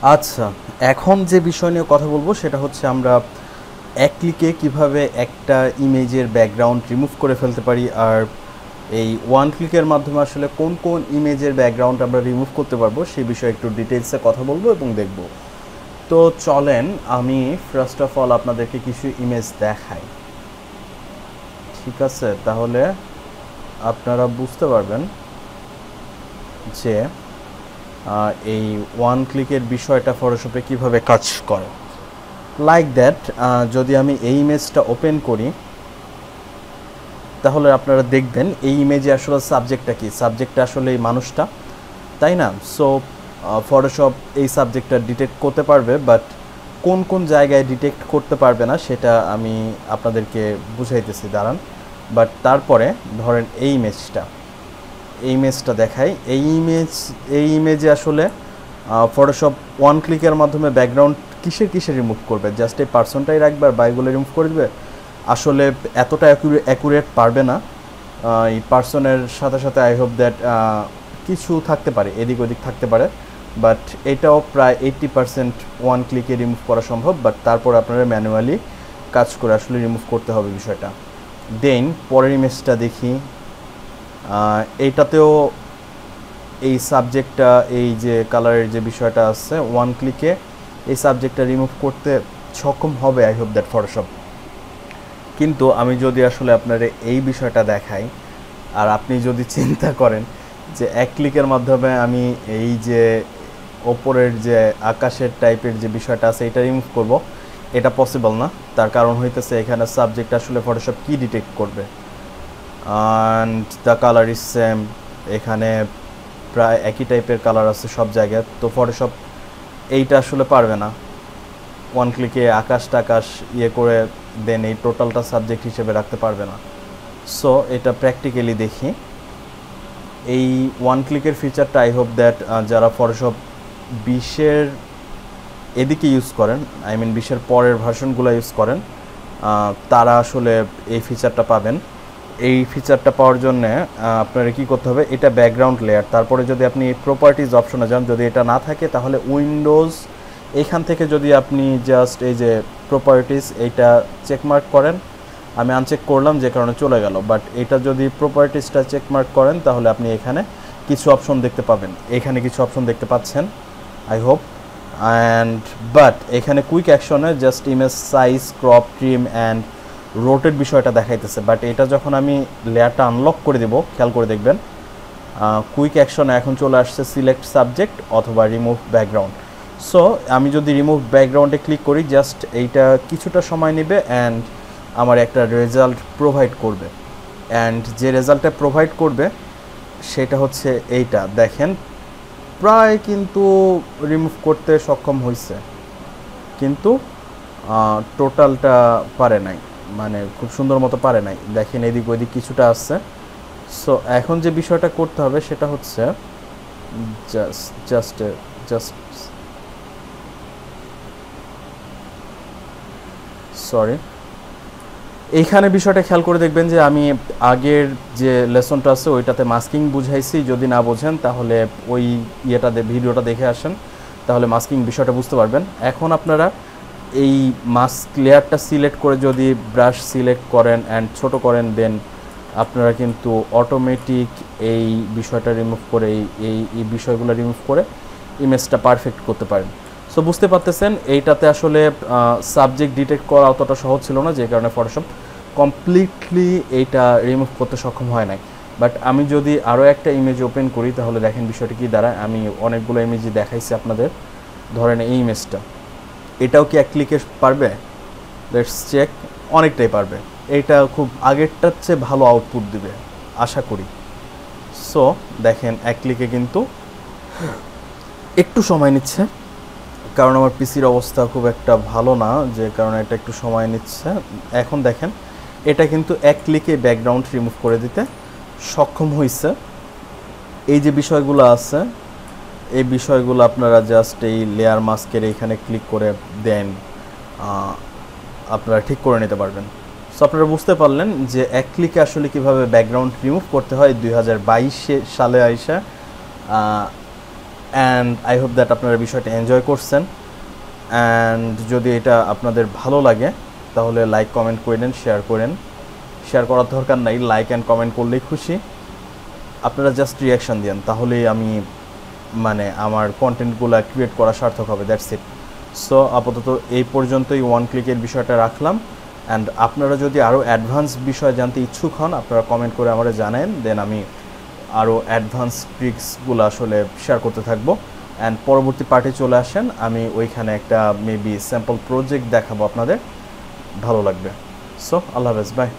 আচ্ছা, এখন যে বিষয় নিয়ে কথা বলবো সেটা হচ্ছে আমরা এক ক্লিকে কিভাবে একটা ইমেজের ব্যাকগ্রাউন্ড রিমুভ করে ফেলতে পারি, আর এই ওয়ান ক্লিকের মাধ্যমে আসলে কোন কোন ইমেজের ব্যাকগ্রাউন্ড আমরা রিমুভ করতে পারবো সেই বিষয়ে একটু ডিটেলসে কথা বলবো এবং দেখব। তো চলেন আমি ফার্স্ট অফ অল আপনাদেরকে কিছু ইমেজ দেখাই। ঠিক আছে, তাহলে আপনারা বুঝতে পারবেন যে এই ওয়ান ক্লিকের বিষয়টা ফটোশপে কিভাবে কাজ করে। লাইক দ্যাট, যদি আমি এই ইমেজটা ওপেন করি তাহলে আপনারা দেখবেন এই ইমেজে আসলে সাবজেক্টটা কি, সাবজেক্টটা আসলে এই মানুষটা, তাই না? সো ফটোশপ এই সাবজেক্টটা ডিটেক্ট করতে পারবে, বাট কোন কোন জায়গায় ডিটেক্ট করতে পারবে না সেটা আমি আপনাদেরকে বুঝাইতেছি, দাঁড়ান। বাট তারপরে ধরেন এই ইমেজটা দেখাই। এই ইমেজে আসলে ফটোশপ ওয়ান ক্লিকের মাধ্যমে ব্যাকগ্রাউন্ড কিসের রিমুভ করবে, জাস্ট এই পার্সনটাই রাখবে আর বাইকগুলো রিমুভ করে দেবে। আসলে এতটা অ্যাকুরেট পারবে না। এই পার্সনের সাথে সাথে আই হোপ দ্যাট কিছু থাকতে পারে, এদিক ওদিক থাকতে পারে, বাট এটাও প্রায় 80% ওয়ান ক্লিকে রিমুভ করা সম্ভব। বাট তারপর আপনারা ম্যানুয়ালি কাজ করে আসলে রিমুভ করতে হবে বিষয়টা। দেন পরের ইমেজটা দেখি। এইটাতেও এই সাবজেক্টটা, এই যে কালারের যে বিষয়টা আছে, ওয়ান ক্লিকে এই সাবজেক্টটা রিমুভ করতে সক্ষম হবে আই হোপ দ্যাট ফটোশপ। কিন্তু আমি যদি আসলে আপনার এই বিষয়টা দেখাই আর আপনি যদি চিন্তা করেন যে এক ক্লিকের মাধ্যমে আমি এই যে ওপরের যে আকাশের টাইপের যে বিষয়টা আছে এটা রিমুভ করব, এটা পসিবল না। তার কারণ হইতেছে এখানে সাবজেক্ট আসলে ফটোশপ কি ডিটেক্ট করবে, and the colour is same, এখানে প্রায় একই টাইপের কালার আছে সব জায়গায়, তো ফটোশপ এইটা আসলে পারবে না ওয়ান ক্লিকে আকাশ টাকাশ করে দেন এই টোটালটা সাবজেক্ট হিসেবে রাখতে পারবে না। সো এটা প্র্যাকটিক্যালি দেখি। এই ওয়ান ক্লিকের ফিচারটা আই হোপ দ্যাট যারা ফটোশপ 20-এর এদিকে ইউজ করেন, আই মিন 20-এর পরের ভার্সনগুলো ইউজ করেন, তারা আসলে এই ফিচারটা পাবেন। এই ফিচারটা পাওয়ার জন্যে আপনারা কী করতে হবে, এটা ব্যাকগ্রাউন্ড লেয়ার, তারপরে যদি আপনি প্রপার্টিজ অপশনে যান, যদি এটা না থাকে তাহলে উইন্ডোজ এইখান থেকে যদি আপনি জাস্ট এই যে প্রপার্টিজ এইটা চেকমার্ক করেন, আমি আনচেক করলাম যে কারণে চলে গেল, বাট এটা যদি প্রপার্টিজটা চেকমার্ক করেন তাহলে আপনি এখানে কিছু অপশন দেখতে পাবেন, এখানে কিছু অপশন দেখতে পাচ্ছেন আই হোপ। অ্যান্ড বাট এখানে কুইক অ্যাকশনে just image size, crop, trim and rotate বিষয়টা দেখাইতেছে, বাট এটা যখন আমি লেয়ারটা আনলক করে দেব, খেয়াল করে দেখবেন কুইক অ্যাকশনে এখন চলে আসছে সিলেক্ট সাবজেক্ট অথবা রিমুভ ব্যাকগ্রাউন্ড। সো আমি যদি রিমুভ ব্যাকগ্রাউন্ডে ক্লিক করি, জাস্ট এইটা কিছুটা সময় নেবে অ্যান্ড আমার একটা রেজাল্ট প্রোভাইড করবে। অ্যান্ড যে রেজাল্টটা প্রোভাইড করবে সেটা হচ্ছে এইটা দেখেন, প্রায় কিন্তু রিমুভ করতে সক্ষম হয়েছে, কিন্তু টোটালটা পারে নাই, মানে খুব সুন্দর মতো পারে নাই। দেখেন এদিক ওইদিক কিছুটা আসছে। সো এখন যে বিষয়টা করতে হবে সেটা হচ্ছে জাস্ট সরি, এইখানে বিষয়টা খেয়াল করে দেখবেন যে আমি আগের যে লেসনটা আছে ওইটাতে মাস্কিং বুঝাইছি, যদি না বোঝেন তাহলে ওই ভিডিওটা দেখে আসেন, তাহলে মাস্কিং বিষয়টা বুঝতে পারবেন। এখন আপনারা এই মাস্ক লেয়ারটা সিলেক্ট করে যদি ব্রাশ সিলেক্ট করেন অ্যান্ড ছোট করেন, দেন আপনারা কিন্তু অটোমেটিক এই বিষয়টা রিমুভ করে এই বিষয়গুলো রিমুভ করে ইমেজটা পারফেক্ট করতে পারেন। সো বুঝতে পারতেছেন এইটাতে আসলে সাবজেক্ট ডিটেক্ট করা অতটা সহজ ছিল না, যে কারণে ফটোশপ কমপ্লিটলি এইটা রিমুভ করতে সক্ষম হয় নাই। বাট আমি যদি আরও একটা ইমেজ ওপেন করি তাহলে দেখেন বিষয়টা কী দাঁড়ায়। আমি অনেকগুলো ইমেজই দেখাইছি আপনাদের, ধরেন এই ইমেজটা, এটাও কি এক ক্লিকে পারবে? লেটস চেক, অনেকটাই পারবে। এইটা খুব আগেরটার চেয়ে ভালো আউটপুট দিবে আশা করি। সো দেখেন এক ক্লিকে কিন্তু একটু সময় নিচ্ছে, কারণ আমার পিসির অবস্থা খুব একটা ভালো না, যে কারণে এটা একটু সময় নিচ্ছে। এখন দেখেন এটা কিন্তু এক ক্লিকে ব্যাকগ্রাউন্ড রিমুভ করে দিতে সক্ষম হয়েছে। এই যে বিষয়গুলো আছে এই বিষয়গুলো আপনারা জাস্ট এই লেয়ার মাস্কের এইখানে ক্লিক করে দেন, আপনারা ঠিক করে নিতে পারবেন। সো আপনারা বুঝতে পারলেন যে এক ক্লিকে আসলে কীভাবে ব্যাকগ্রাউন্ড রিমুভ করতে হয় 2022 সালে আইসা অ্যান্ড আই হোপ দ্যাট আপনারা বিষয়টা এনজয় করছেন। অ্যান্ড যদি এটা আপনাদের ভালো লাগে তাহলে লাইক কমেন্ট করেন, শেয়ার করেন। শেয়ার করার দরকার নাই, লাইক অ্যান্ড কমেন্ট করলেই খুশি। আপনারা জাস্ট রিয়াকশান দেন, তাহলেই আমি মানে আমার কন্টেন্টগুলো ক্রিয়েট করা সার্থক হবে। That's it. সো আপাতত এই পর্যন্তই ওয়ান ক্লিকের বিষয়টা রাখলাম। অ্যান্ড আপনারা যদি আরও অ্যাডভান্স বিষয় জানতে ইচ্ছুক হন, আপনারা কমেন্ট করে আমাকে জানেন, দেন আমি আরও অ্যাডভান্স ট্রিক্সগুলো আসলে শেয়ার করতে থাকবো। অ্যান্ড পরবর্তী পার্টে চলে আসেন, আমি ওইখানে একটা মেবি স্যাম্পল প্রজেক্ট দেখাবো আপনাদের, ভালো লাগবে। সো আল্লাহ হাফেজ, বাই।